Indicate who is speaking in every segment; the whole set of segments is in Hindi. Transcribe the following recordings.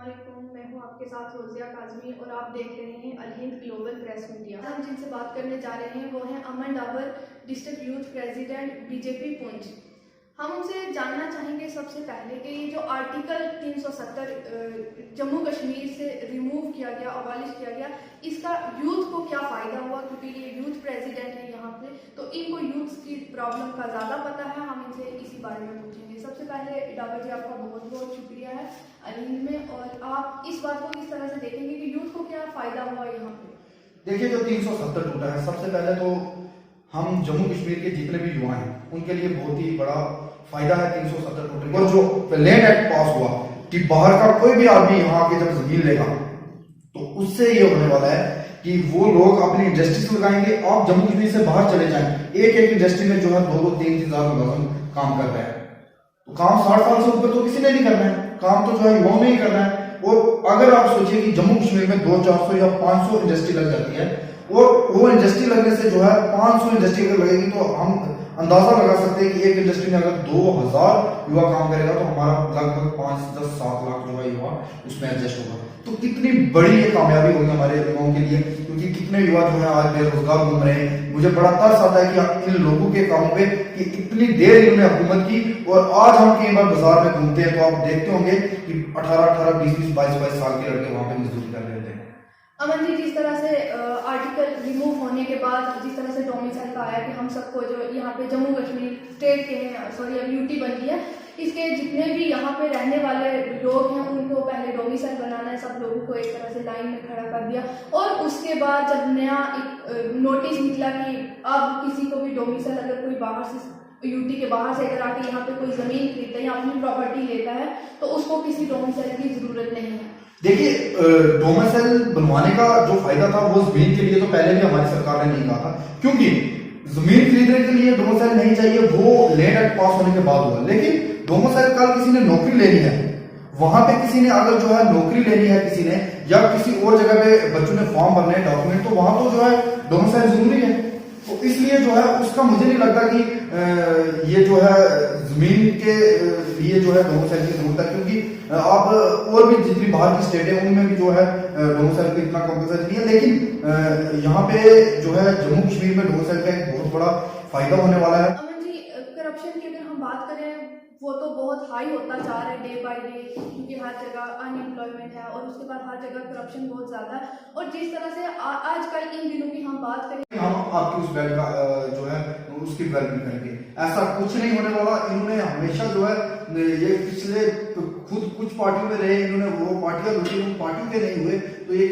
Speaker 1: अस्सलामुअलैकुम, मैं हूं आपके साथ रोज़िया काज़मी और आप देख रहे हैं Al Hind global press media. हम जिनसे बात करने जा रहे हैं वो हैं Aman Dawar, district youth president BJP Poonch. हम उनसे जानना चाहेंगे सबसे पहले कि ये जो आर्टिकल 370 जम्मू कश्मीर से रिमूव किया गया, अबॉलिश किया गया, इसका यूथ को क्या फ़ायदा हुआ, क्योंकि ये यूथ प्रेसिडेंट है यहाँ पे, तो इनको यूथ की प्रॉब्लम का ज़्यादा पता है। हम इनसे इसी बारे में पूछेंगे। सबसे पहले डावर जी, आपका बहुत बहुत शुक्रिया है अल हिंद में, और आप इस बात को किस तरह से देखेंगे कि यूथ को क्या फ़ायदा हुआ यहाँ पे?
Speaker 2: देखिए, जो 370 टूटा है, सबसे पहले तो हम जम्मू कश्मीर के जितने भी युवा हैं उनके लिए बहुत ही बड़ा फायदा है 370 टूटने। और जो लैंड एक्ट पास हुआ कि बाहर का कोई भी आदमी यहाँ के जब जमीन लेगा तो उससे ये होने वाला है कि वो लोग अपनी इंडस्ट्रीज लगाएंगे। आप जम्मू कश्मीर से बाहर चले जाएं, एक एक इंडस्ट्री में जो है 2-3 हजार मुलाजिम काम कर रहे हैं। तो काम 60 साल से ऊपर तो किसी ने नहीं करना है, काम तो जो है युवाओं में ही करना है। और अगर आप सोचिए कि जम्मू कश्मीर में 200-400 या 500 इंडस्ट्री लग जाती है, और वो इंडस्ट्री लगने से जो है 500 इंडस्ट्री अगर लगेगी तो हम अंदाजा लगा सकते हैं कि एक इंडस्ट्री में अगर 2000 युवा काम करेगा तो हमारा लगभग 5-10-7 लाख जो है युवा उसमें एडजस्ट होगा। तो कितनी बड़ी ये कामयाबी होगी हमारे युवाओं के लिए, क्योंकि कितने युवा जो है आज बेरोजगार घूम रहे हैं। मुझे बड़ा तरस आता है कि इन लोगों के कामों पे कि इतनी देर इन्होंने हुकूमत की, और आज हम कई बार बाजार में घूमते हैं तो आप देखते होंगे कि 18-18, 20-20, 22-22 साल के लड़के वहां पे मजदूरी कर रहे थे।
Speaker 1: अमन जी, जिस तरह से आर्टिकल रिमूव होने के बाद जिस तरह से डोमिसाइल का आया कि हम सबको जो यहाँ पे जम्मू कश्मीर स्टेट के हैं, सॉरी अब यूटी बन गई है, इसके जितने भी यहाँ पे रहने वाले लोग हैं उनको पहले डोमिसाइल बनाना है, सब लोगों को एक तरह से लाइन में खड़ा कर दिया। और उसके बाद जब नया एक नोटिस निकला कि अब किसी को भी डोमिसाइल, अगर कोई बाहर से यूटी के बाहर से अगर आके यहाँ पे कोई जमीन खरीदता है या अपनी प्रॉपर्टी लेता है तो उसको किसी डोमिसाइल की जरूरत नहीं है।
Speaker 2: देखिए, डोमिसाइल बनवाने का जो फायदा था वो जमीन के लिए तो पहले भी हमारी सरकार ने नहीं कहा था, क्योंकि जमीन खरीदने के लिए डोमिसाइल नहीं चाहिए, वो लैंड एक्ट पास होने के बाद हुआ। लेकिन डोमिसाइल कल किसी ने नौकरी लेनी है, वहां पे किसी ने अगर जो है नौकरी लेनी है किसी ने, या किसी और जगह पे बच्चों ने फॉर्म भरने हैं डॉक्यूमेंट, तो वहां तो जो है डोमिसाइल जरूरी है। तो इसलिए जो है उसका मुझे नहीं लगता कि ये जो है जमीन के लिए जो है डोमिसाइल की जरूरत है, क्योंकि आप और भी जितनी बाहर की स्टेट है उनमें भी जो है डोमिसाइल का इतना कंपल्सरी नहीं है। लेकिन यहाँ पे जो है जम्मू कश्मीर में डोमिसाइल का एक बहुत बड़ा फायदा होने वाला है।
Speaker 1: अमन जी, करप्शन की अगर हम बात करें वो तो बहुत हाई होता जा रहा है डे बाय डे, क्योंकि हर जगह अनएम्प्लॉयमेंट है और उसके बाद हर जगह करप्शन बहुत ज्यादा है। और जिस तरह से आजकल इन दिनों की हम बात करें,
Speaker 2: हम आपकी उस बेड का जो है उसकी वेलकम करेंगे, ऐसा कुछ नहीं होने वाला। इन्होंने हमेशा जो है ये पिछले खुद कुछ पार्टियों में रहे, इन्होंने वो पार्टियां लूटी, उन पार्टियों के नहीं हुए, तो ये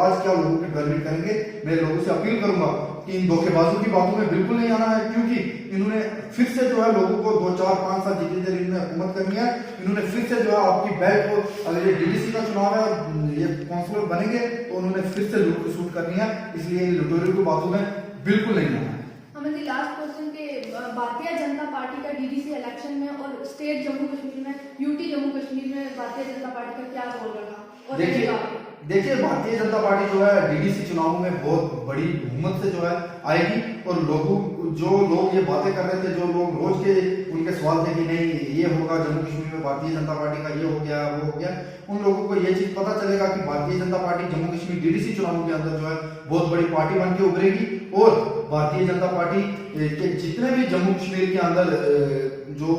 Speaker 2: आज क्या लोगों की डेवलपमेंट करेंगे। मैं लोगों से अपील करूंगा कि इन धोखेबाजों की बातों में बिल्कुल नहीं आना है, क्योंकि इन्होंने फिर से जो है लोगों को 2-4-5 साल जितनी देर इन्होंने हुकूमत करनी है, इन्होंने फिर से जो है आपकी बैग को, अगर ये डीडीसी का चुनाव है और ये काउंसिलर बनेंगे तो उन्होंने फिर से लूट सूट करनी है, इसलिए इन लुटेरों की बातों में बिल्कुल नहीं आना है।
Speaker 1: हमें लास्ट क्वेश्चन के भारतीय जनता पार्टी का डीडीसी इलेक्शन में और स्टेट जम्मू कश्मीर में, यूटी जम्मू कश्मीर में भारतीय जनता पार्टी का क्या रोल रहा?
Speaker 2: देखिए, भारतीय जनता पार्टी जो है डीडीसी चुनाव में बहुत बड़ी बहुमत से जो है आएगी, और जो लोग ये बातें कर रहे थे, जो लोग रोज के उनके सवाल थे कि नहीं ये होगा जम्मू कश्मीर में भारतीय जनता पार्टी का ये हो गया वो हो गया, उन लोगों को ये चीज पता चलेगा कि भारतीय जनता पार्टी जम्मू कश्मीर डीडीसी चुनाव के अंदर जो है बहुत बड़ी पार्टी बन के उभरेगी। और भारतीय जनता पार्टी के जितने भी जम्मू कश्मीर के अंदर जो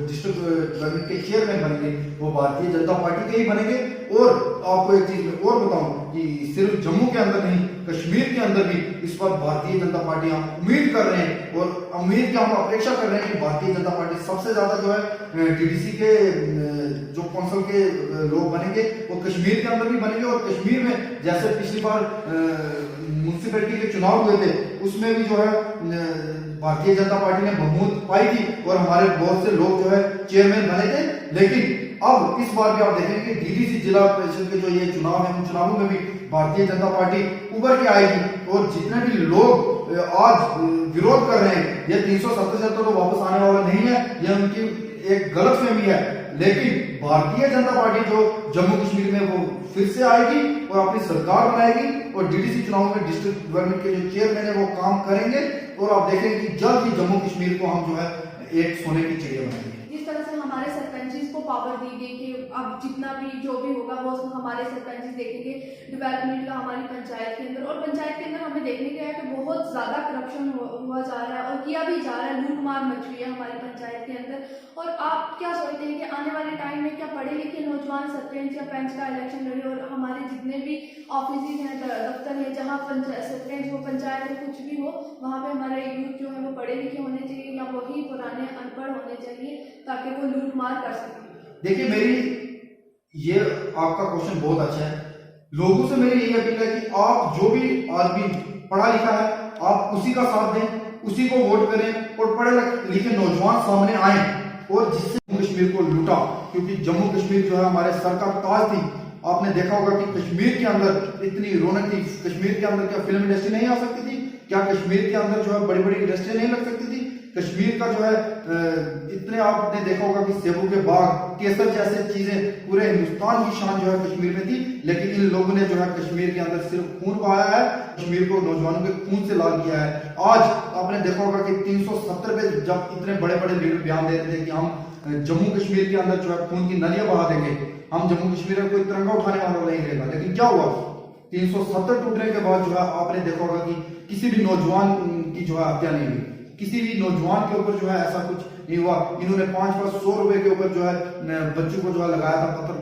Speaker 2: डिस्ट्रिक्ट गवर्नमेंट के चेयरमैन बनेंगे वो भारतीय जनता पार्टी के ही बनेंगे। और आपको एक चीज मैं और बताऊं कि सिर्फ जम्मू के अंदर नहीं, कश्मीर के अंदर भी इस पर भारतीय जनता पार्टी हम उम्मीद कर रहे हैं, और उम्मीद की हम अपेक्षा कर रहे हैं कि भारतीय जनता पार्टी सबसे ज्यादा जो है डीडीसी के जो कौंसिल के लोग बनेंगे वो कश्मीर के अंदर भी बनेंगे। और कश्मीर में जैसे पिछली बार म्युनिसिपैलिटी के चुनाव हुए थे उसमें भी जो है भारतीय जनता पार्टी ने बहुमत पाई थी और हमारे बहुत से लोग जो है चेयरमैन बने थे। लेकिन अब इस बार भी आप देखेंगे कि डीडीसी जिला परिषद के जो ये चुनाव है, उन चुनावों में भी भारतीय जनता पार्टी उभर के आएगी। और जितने भी लोग आज विरोध कर रहे हैं, ये 370 तो वापस आने वाला नहीं है, ये उनकी एक गलत फहमी है। लेकिन भारतीय जनता पार्टी जो जम्मू कश्मीर में वो फिर से आएगी और अपनी सरकार बनाएगी, और डीडीसी चुनाव में डिस्ट्रिक्ट गवर्नमेंट के जो चेयरमैन है वो काम करेंगे, और आप देखेंगे कि जल्द ही जम्मू कश्मीर को हम जो है एक सोने की चिड़िया बनाएंगे।
Speaker 1: जिस तरह से हमारे सरपंच को पावर दी गई कि अब जितना भी जो भी होगा वो हमारे सरपंच देखेंगे डेवलपमेंट का हमारी पंचायत के अंदर। और पंचायत के अंदर हमें देखने को है कि बहुत ज़्यादा करप्शन हुआ जा रहा है और किया भी जा रहा है, लूट मार मच रही है हमारी पंचायत के अंदर। और आप क्या सोचते हैं कि आने वाले टाइम में क्या पढ़े लिखे नौजवान सरपंच या पंच का इलेक्शन लड़े और हमारे जितने भी ऑफिस हैं, दफ्तर है, जहाँ सरपंच हो, पंचायत हो, कुछ भी हो, वहाँ पे हमारे यूथ जो है वो पढ़े लिखे होने चाहिए या वही पुराने अनपढ़ होने चाहिए ताकि वो लूट मार कर सकें?
Speaker 2: देखिए, मेरी ये आपका क्वेश्चन बहुत अच्छा है। लोगों से मेरी यही अपील है कि आप जो भी आदमी पढ़ा लिखा है आप उसी का साथ दें, उसी को वोट करें और पढ़े लिखे नौजवान सामने आए और जिससे जम्मू कश्मीर को लूटा, क्योंकि जम्मू कश्मीर जो है हमारे सर का ताज थी। आपने देखा होगा कि कश्मीर के अंदर इतनी रौनक थी, कश्मीर के अंदर क्या फिल्म इंडस्ट्री नहीं आ सकती थी? क्या कश्मीर के अंदर जो है बड़ी बड़ी इंडस्ट्री नहीं लग सकती थी? कश्मीर का जो है इतने आपने देखा होगा कि सेबू के बाग, केसर जैसे चीजें पूरे हिंदुस्तान की शान जो है कश्मीर में थी, लेकिन इन लोगों ने जो है कश्मीर के अंदर सिर्फ खून बहाया है, कश्मीर को नौजवानों के खून से लाल किया है। आज आपने देखा होगा कि 370 पे जब इतने बड़े बड़े लीडर बयान दे रहे थे कि हम जम्मू कश्मीर के अंदर जो है खून की नदियां बहा देंगे, हम जम्मू कश्मीर में कोई तिरंगा उठाने वाला नहीं रहेगा, लेकिन क्या हुआ? 370 टूटने के बाद जो है आपने देखा होगा कि किसी भी नौजवान की जो है हत्या नहीं हुई, किसी भी नौजवान के ऊपर जो है ऐसा कुछ नहीं हुआ। इन्होंने 500 रुपए के ऊपर जो है बच्चों को जो है लगाया था पत्थर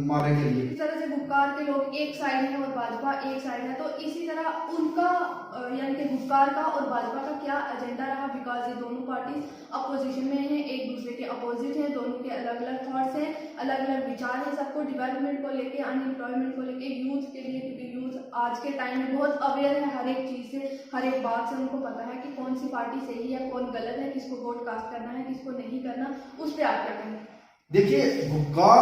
Speaker 2: मारने के लिए।
Speaker 1: इस तरह से गुपकार के लोग एक साइड है और भाजपा एक साइड है, तो इसी तरह उनका यानी कि गुपकार का और भाजपा का क्या एजेंडा रहा? बिकॉज ये दोनों पार्टी अपोजिशन में हैं, एक दूसरे के अपोजिट हैं, दोनों के अलग अलग थॉट्स हैं, अलग अलग विचार हैं, सबको डेवलपमेंट को लेके, अनएम्प्लॉयमेंट को लेके, यूथ के लिए, क्योंकि यूथ आज के टाइम में बहुत अवेयर है हर एक चीज से, हर एक बात से उनको पता है कि कौन सी पार्टी सही है, कौन गलत है, किसको वोट कास्ट करना है, किसको नहीं करना। उस पर आप क्या कहेंगे?
Speaker 2: देखिए, गुपकार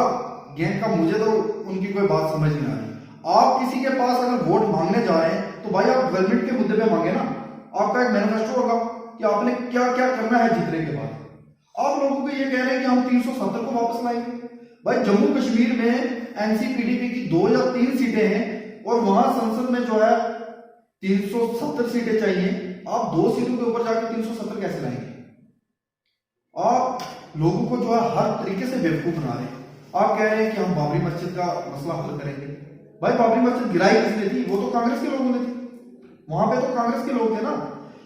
Speaker 2: गैंग का मुझे तो उनकी कोई बात समझ नहीं आ रही। आप किसी के पास अगर वोट मांगने जा रहे हैं तो भाई आप डेवलपमेंट के मुद्दे पे मांगे ना। आपका एक मैनिफेस्टो होगा कि आपने क्या क्या करना है जीतने के बाद। आप लोगों को ये कह रहे हैं कि हम 370 को वापस लाएंगे। भाई जम्मू कश्मीर में एनसीपीडीपी की 2 या 3 सीटें हैं और वहां संसद में जो है 370 सीटें चाहिए। आप 2 सीटों के ऊपर जाकर 370 कैसे लाएंगे? आप लोगों को जो है हर तरीके से बेवकूफ बना रहे हैं। आप कह रहे हैं कि हम बाबरी मस्जिद का मसला हल करेंगे। भाई बाबरी मस्जिद गिराई किसने थी? वो तो कांग्रेस के लोगों ने थी, वहां पे तो कांग्रेस के लोग थे ना।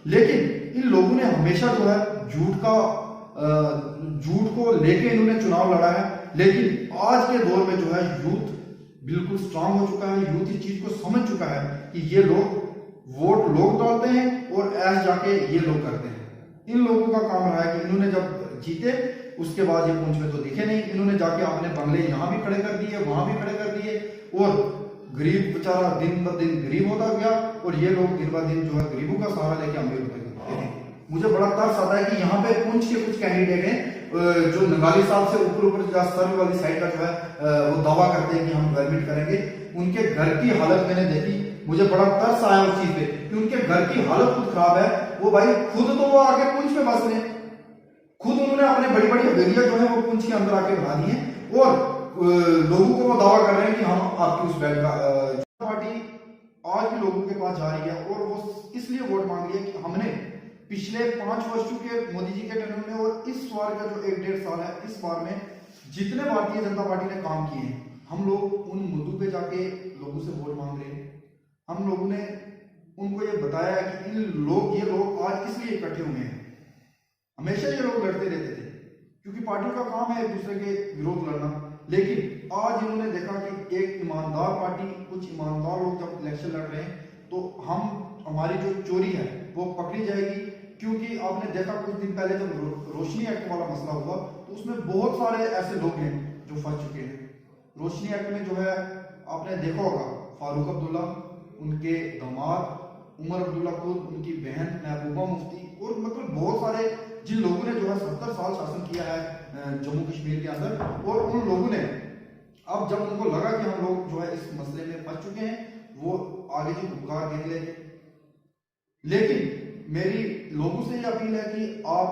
Speaker 2: लेकिन इन लोगों ने हमेशा जो है झूठ को लेके इन्होंने चुनाव लड़ा है। लेकिन आज के दौर में जो है यूथ बिल्कुल स्ट्रांग हो चुका है, यूथ इस चीज को समझ चुका है कि ये लोग वोट लोग डालते हैं और ऐश जाके ये लोग करते हैं। इन लोगों का काम रहा है कि इन्होंने जब जीते उसके बाद ये पूंछ में तो दिखे नहीं, इन्होंने जाके अपने बंगले यहाँ भी खड़े कर दिए, वहां भी खड़े कर दिए और गरीब बेचारा दिन ब दिन गरीब होता गया और ये लोग दिन ब दिन जो है गरीबों का सहारा लेके अमीर होते गए। मुझे बड़ा तरस आता है कि यहाँ पे पुंछ के कुछ कैंडिडेट हैं जो नगाली साहब से ऊपर सर्व वाली साइड का जो है वो दावा करते हैं कि हम डेवलपमेंट करेंगे। उनके घर की हालत मैंने देखी, मुझे बड़ा तरस आया उस चीज पे कि उनके घर की हालत खुद खराब है। वो भाई खुद तो वो आगे पुंछ में बस रहे, खुद उन्होंने अपने बड़ी बड़ी हवेलियां जो है वो पुंछ के अंदर आके बना दी है और लोगों को वो दावा कर रहे हैं कि हम आपकी उस बैठ का पार्टी आज भी लोगों के पास जा रही है और वो इसलिए वोट मांग रही है कि हमने पिछले 5 वर्षों के मोदी जी के टर्म में और इस बार का जो 1-1.5 साल है, इस बार में जितने भारतीय जनता पार्टी ने काम किए हैं, हम लोग उन मुद्दों पे जाके लोगों से वोट मांग रहे हैं। हम लोगों ने उनको ये बताया है कि ये लोग आज इसलिए इकट्ठे हुए हैं। हमेशा ये लोग लड़ते रहते थे क्योंकि पार्टी का काम है एक दूसरे के विरोध लड़ना, लेकिन आज इन्होंने देखा कि एक ईमानदार पार्टी, कुछ ईमानदार लोग जब इलेक्शन लड़ रहे हैं तो हमारी जो चोरी है वो पकड़ी जाएगी। क्योंकि आपने देखा कुछ दिन पहले जब रोशनी एक्ट वाला मसला हुआ तो उसमें बहुत सारे ऐसे लोग हैं जो फंस चुके हैं। रोशनी एक्ट में जो है आपने देखा होगा फारूक अब्दुल्ला, उनके दामाद उमर अब्दुल्ला खुद, उनकी बहन महबूबा मुफ्ती और मतलब बहुत सारे जिन लोगों ने जो है 70 साल शासन किया है जम्मू कश्मीर के अंदर, और उन लोगों ने अब जब उनको लगा कि हम लोग जो है इस मसले में फंस चुके हैं वो आगे की गुपकार गिन लेंगे। लेकिन मेरी लोगों से ये अपील है कि आप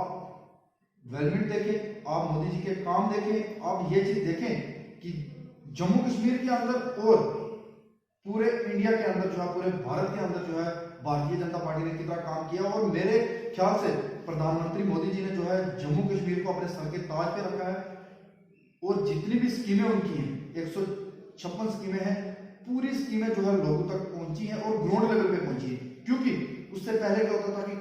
Speaker 2: डेवलपमेंट देखें, आप मोदी जी के काम देखें, आप ये चीज देखें कि जम्मू कश्मीर के अंदर और पूरे इंडिया के अंदर जो है, पूरे भारत के अंदर जो है भारतीय जनता पार्टी ने कितना काम किया। और मेरे ख्याल से प्रधानमंत्री मोदी जी ने जो है जम्मू कश्मीर को अपने सर के ताज पे रखा है और जितनी भी स्कीमें उनकी हैं, 156 स्कीमें हैं, पूरी स्कीमें जो है लोगों तक पहुंची हैं और ग्राउंड लेवल पे पहुंची है। क्योंकि उससे पहले क्या होता था कि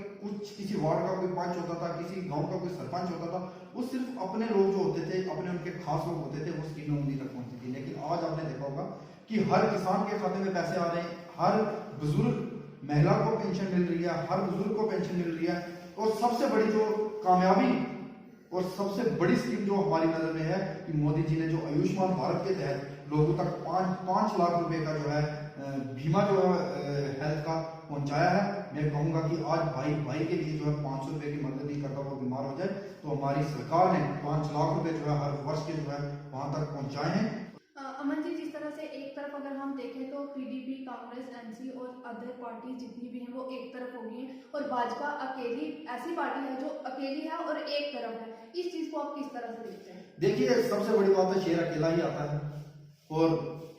Speaker 2: किसी वार्ड का कोई पंच होता था, किसी गांव का कोई सरपंच होता था, वो सिर्फ अपने लोग जो होते थे, अपने उनके खास लोग होते थे, वो स्कीमें उन्हीं तक पहुंचती थी। लेकिन आज आपने देखा होगा कि हर किसान के खाते में पैसे आ रहे हैं, हर बुजुर्ग महिला को पेंशन मिल रही है, हर बुजुर्ग को पेंशन मिल रही है। और सबसे बड़ी जो कामयाबी और सबसे बड़ी स्कीम जो हमारी नजर में है कि मोदी जी ने जो आयुष्मान भारत के तहत लोगों तक 5 लाख रुपए का जो है बीमा जो है हेल्थ का पहुंचाया है। मैं कहूंगा कि आज भाई के लिए जो है 500 रुपए की मदद नहीं करता, वो बीमार हो जाए तो हमारी सरकार ने 5 लाख रुपए जो है हर वर्ष के जो है वहां तक पहुंचाए हैं।
Speaker 1: अमन जी, जिस तरह से एक तरफ अगर हम देखें तो पीडीपी, कांग्रेस, एनसी और अदर पार्टी जितनी भी हैं वो एक तरफ हो गई हैं और भाजपा अकेली ऐसी पार्टी है जो अकेली है और एक तरफ है। इस चीज को आप किस तरह से देखते हैं?
Speaker 2: देखिए, सबसे बड़ी बात है शेर अकेला ही आता है और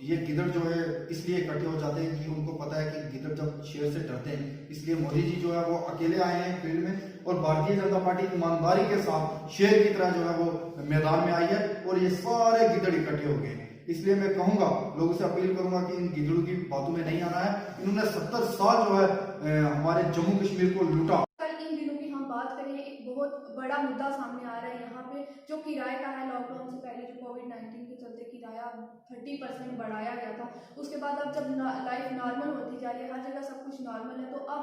Speaker 2: ये गिदड़ जो है इसलिए इकट्ठे हो जाते हैं कि उनको पता है कि गिदड़ जब शेर से डरते हैं, इसलिए मोदी जी जो है वो अकेले आए हैं फील्ड में और भारतीय जनता पार्टी ईमानदारी के साथ शेर की तरह जो है वो मैदान में आई है और ये सारे गिदड़ इकट्ठे हो गए हैं। इसलिए मैं कहूंगा, लोगों से अपील करूंगा कि इन गिदड़ों की बातों में नहीं आना है। इन्होंने 70 साल जो है हमारे जम्मू कश्मीर को लूटा।
Speaker 1: इन दिनों की हम बात करें, एक बहुत बड़ा मुद्दा सामने आ रहा है यहाँ पे जो किराए का है। लॉकडाउन से पहले जो कोविड-19 के चलते किराया 30% बढ़ाया गया था, उसके बाद अब जब लाइफ नॉर्मल होती जा रही है, हर जगह सब कुछ नॉर्मल है, तो अब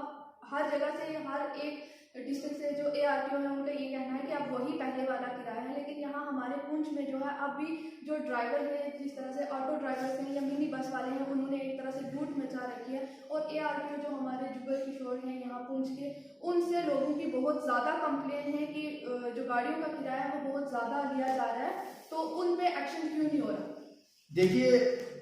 Speaker 1: हर जगह से हर एक डिस्ट्रिक्ट से जो ARTO है उनका ये कहना है कि अब वही पहले वाला किराया है। लेकिन यहाँ हमारे पुंछ में जो है अब भी जो ड्राइवर है, जिस तरह से ऑटो ड्राइवर्स हैं या मिनी बस वाले हैं, उन्होंने एक तरह से लूट मचा रखी है और ARTO जो हमारे जुगल किशोर हैं यहाँ पुंछ के, उनसे लोगों की बहुत ज़्यादा कंप्लेन है कि जो गाड़ियों का किराया है वो बहुत ज़्यादा लिया जा रहा है, तो उन पे एक्शन क्यों नहीं हो रहा?
Speaker 2: देखिए,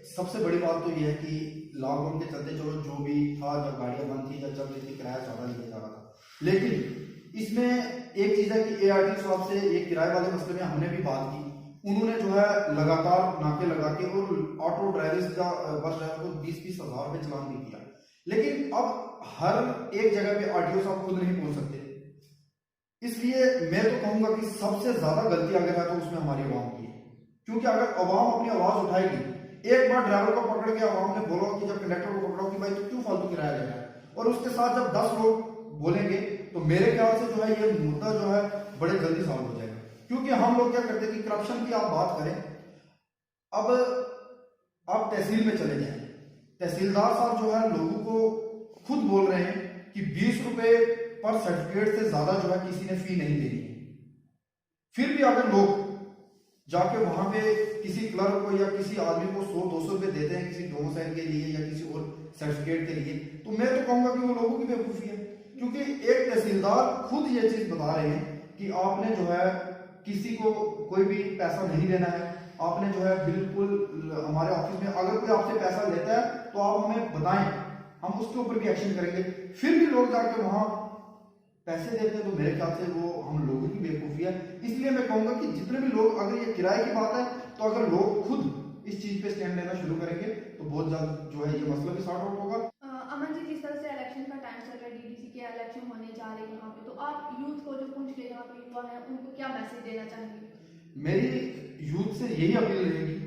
Speaker 2: सबसे बड़ी बात तो यह है कि लॉकडाउन के चलते जो भी था, जब गाड़ियां बंद थी, जब चल रही थी, किराया ज्यादा लिया जा रहा था। लेकिन इसमें एक चीज है कि ARTO साहब से ये किराए वाले मसले में हमने भी बात की। उन्होंने जो है लगातार नाके लगा के और ऑटो ड्राइवर्स का बस ड्राइवर को 20-20 हजार रुपए चलान भी किया। लेकिन अब हर एक जगह पे RTO साहब खुद नहीं पहुंच सकते, इसलिए मैं तो कहूंगा कि सबसे ज्यादा गलती अगर है तो उसमें हमारी आवाम की है। क्योंकि अगर आवाम अपनी आवाज उठाएगी, एक बार ड्राइवर को पकड़ के आवाम ने बोला कि जब कंडक्टर को पकड़ो कि भाई तो क्यों फालतू किराया ले रहा है, और उसके साथ जब 10 लोग बोलेंगे तो मेरे ख्याल से जो है ये मुद्दा जो है बड़े जल्दी सॉल्व हो जाएगा। क्योंकि हम लोग क्या करते हैं कि करप्शन की आप बात करें, अब आप तहसील में चले जाएं, तहसीलदार साहब जो है लोगों को खुद बोल रहे हैं कि 20 रुपए पर सर्टिफिकेट से ज्यादा जो है किसी ने फी नहीं देनी है। फिर भी अगर लोग जाके वहां पे किसी क्लर्क को या किसी आदमी को 100-200 रुपए देते हैं किसी डोमिसाइल के लिए या किसी और सर्टिफिकेट के लिए, तो मैं तो कहूंगा कि वो लोगों की बेवकूफी है। क्योंकि एक तहसीलदार खुद ये चीज बता रहे हैं कि आपने जो है किसी को कोई भी पैसा नहीं देना है, आपने जो है बिल्कुल हमारे ऑफिस में अगर कोई आपसे पैसा लेता है तो आप हमें बताएं, हम उसके ऊपर भी एक्शन करेंगे। फिर भी लोग जाके वहां पैसे देते हैं, तो मेरे ख्याल से वो हम लोगों की बेवकूफी है। इसलिए मैं कहूंगा कि जितने भी लोग, अगर ये किराए की बात है तो अगर लोग खुद इस चीज पे स्टैंड लेना शुरू करेंगे तो बहुत जल्द जो है ये मसला भी सॉर्ट आउट होगा।
Speaker 1: अमन जी, जिस तरह से इलेक्शन का टाइम चल रहा है, DDC के इलेक्शन होने जा रहे हैं यहाँ पे, तो आप यूथ को जो पुंछ के यहाँ पे युवा है उनको क्या मैसेज देना चाहेंगे?
Speaker 2: मेरी यूथ से यही अपील रहेगी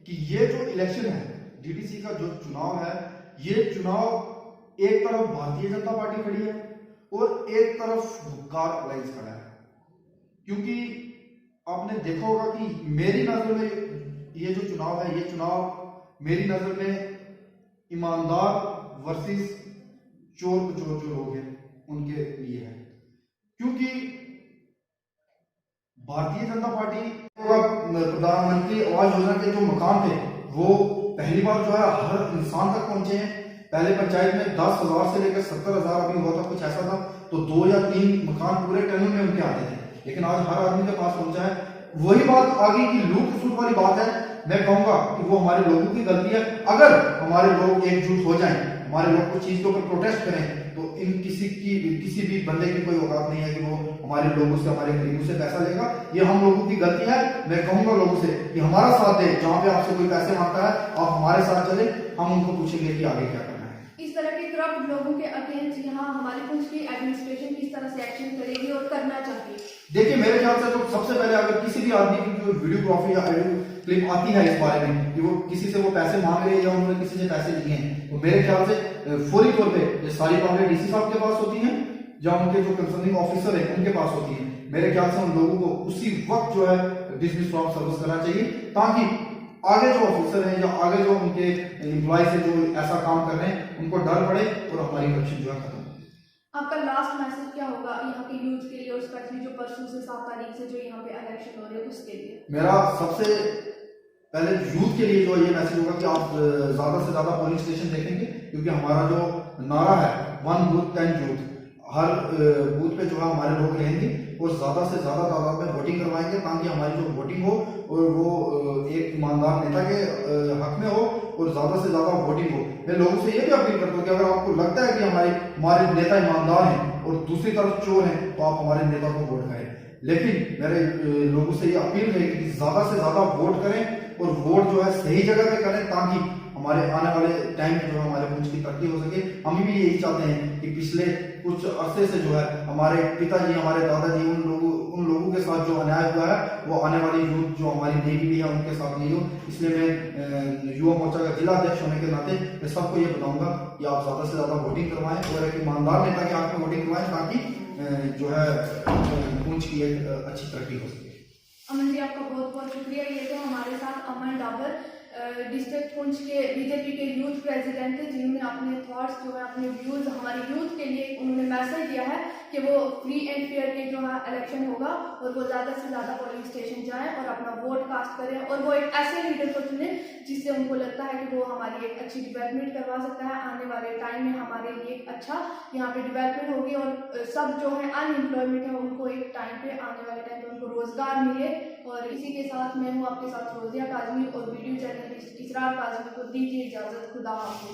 Speaker 2: कि ये जो इलेक्शन है, DDC का जो चुनाव है, ये चुनाव एक तरफ भारतीय जनता पार्टी खड़ी है और एक तरफ हुक्कार अलायंस खड़ा है। क्योंकि आपने देखा होगा कि मेरी नजर में ये जो चुनाव है, ये चुनाव मेरी नजर में ईमानदार वर्सेस चोर जो लोग हैं उनके लिए है। क्योंकि भारतीय जनता पार्टी प्रधानमंत्री आवास योजना के जो मकान थे वो पहली बार जो है हर इंसान तक पहुंचे हैं। पहले पंचायत में 10,000 से लेकर 70,000 अभी हुआ था, कुछ ऐसा था, तो 2 या 3 मकान पूरे टर्म में उनके आते थे, लेकिन आज हर आदमी के पास पहुंचा है। वही बात आगे की लूट खसूट वाली बात है। मैं कहूंगा कि वो हमारे लोगों की गलती है। अगर हमारे लोग एकजुट हो जाएं, हमारे लोग कुछ चीज के ऊपर प्रोटेस्ट करें, तो इन किसी भी बंदे की कोई औकात नहीं है कि वो हमारे लोगों से, हमारे गरीबों से पैसा लेगा। ये हम लोगों की गलती है। मैं कहूंगा लोगों से कि हमारा साथ दे, जहां पे आपसे कोई पैसे मांगता है आप हमारे साथ चले, हम उनको पूछेंगे कि आगे क्या करना है।
Speaker 1: इस तरह के करप्ट लोगों के अगेंस्ट यहाँ हमारी पुंछ की एडमिनिस्ट्रेशन किस तरह से एक्शन करेगी और करना चाहिए?
Speaker 2: देखिए, मेरे ख्याल से तो सबसे पहले अगर किसी भी आदमी की जो वीडियोग्राफी या क्लिप आती है इस बारे में कि वो किसी से वो पैसे मांग रहे हैं या उन्होंने किसी से पैसे लिए हैं, तो मेरे ख्याल से फौरी तौर पे ये सारी खबरें डीसी साहब के पास होती हैं या उनके जो कंसर्निंग ऑफिसर है उनके पास होती है। मेरे ख्याल से उन लोगों को उसी वक्त जो है डिसमिस फ्रॉम सर्विस करना चाहिए, ताकि आगे जो ऑफिसर हैं या आगे जो उनके एम्प्लॉयज है जो ऐसा काम कर रहे हैं उनको डर पड़े और हमारी करप्शन जो है खत्म।
Speaker 1: आपका लास्ट मैसेज क्या होगा यहाँ के यूथ के लिए और स्पेशली जो परसों से 7 तारीख से जो यहाँ पे इलेक्शन हो रहे हैं उसके लिए?
Speaker 2: मेरा सबसे पहले यूथ के लिए जो ये मैसेज होगा कि आप ज्यादा से ज्यादा पोलिंग स्टेशन देखेंगे, क्योंकि हमारा जो नारा है 1 बूथ 10 यूथ, हर बूथ पे जो है हमारे लोग रहेंगे और ज्यादा से ज्यादा तादाद में वोटिंग करवाएंगे, ताकि हमारी जो वोटिंग हो और वो एक ईमानदार नेता के हक में हो और ज्यादा से ज्यादा वोटिंग हो। मैं लोगों से ये भी अपील करता हूँ कि अगर आपको लगता है कि हमारे नेता ईमानदार हैं और दूसरी तरफ चोर हैं, तो आप हमारे नेता को वोट करें। लेकिन मेरे लोगों से ये अपील है कि ज्यादा से ज्यादा वोट करें और वोट जो है सही जगह पे करें, ताकि हमारे आने वाले टाइम में जो है हमारे पुंछ की तरक्की हो सके। हम भी यही चाहते हैं कि पिछले कुछ अरसे से जो है हमारे पिताजी, हमारे दादाजी, उन लोगों के साथ जो अन्याय हुआ है वो आने वाली यूथ जो हमारी नई पीढ़ी है उनके साथ नहीं हो। इसलिए मैं युवा मोर्चा का जिला अध्यक्ष होने के नाते मैं सबको ये बताऊंगा कि आप ज्यादा से ज्यादा वोटिंग करवाएं और एक ईमानदार नेता के हाथ में वोटिंग करवाएं, ताकि जो है पुंछ की एक अच्छी तरक्की हो सके।
Speaker 1: अमन जी, आपका बहुत बहुत शुक्रिया। ये तो हमारे साथ अमन डाबर डिस्ट्रिक्ट पुंछ के बीजेपी के यूथ प्रेसिडेंट थे, जिन्होंने अपने थॉट्स जो है अपने व्यूज हमारे यूथ के लिए उन्होंने मैसेज दिया है कि वो फ्री एंड फेयर के जो है इलेक्शन होगा और वो ज़्यादा से ज़्यादा पोलिंग स्टेशन जाएं और अपना वोट कास्ट करें और वो एक ऐसे लीडर को चुने जिससे उनको लगता है कि वो हमारी एक अच्छी डेवलपमेंट करवा सकता है। आने वाले टाइम में हमारे लिए एक अच्छा यहाँ पे डेवलपमेंट होगी और सब जो है अनएम्प्लॉयमेंट है उनको एक टाइम पे आने वाले टाइम पे उनको रोजगार मिले। और इसी के साथ मैं हूँ आपके साथ रोजिया काजमी और वीडियो चैनल इसरार काजमी को दीजिए इजाज़त। खुदा हाफिज़।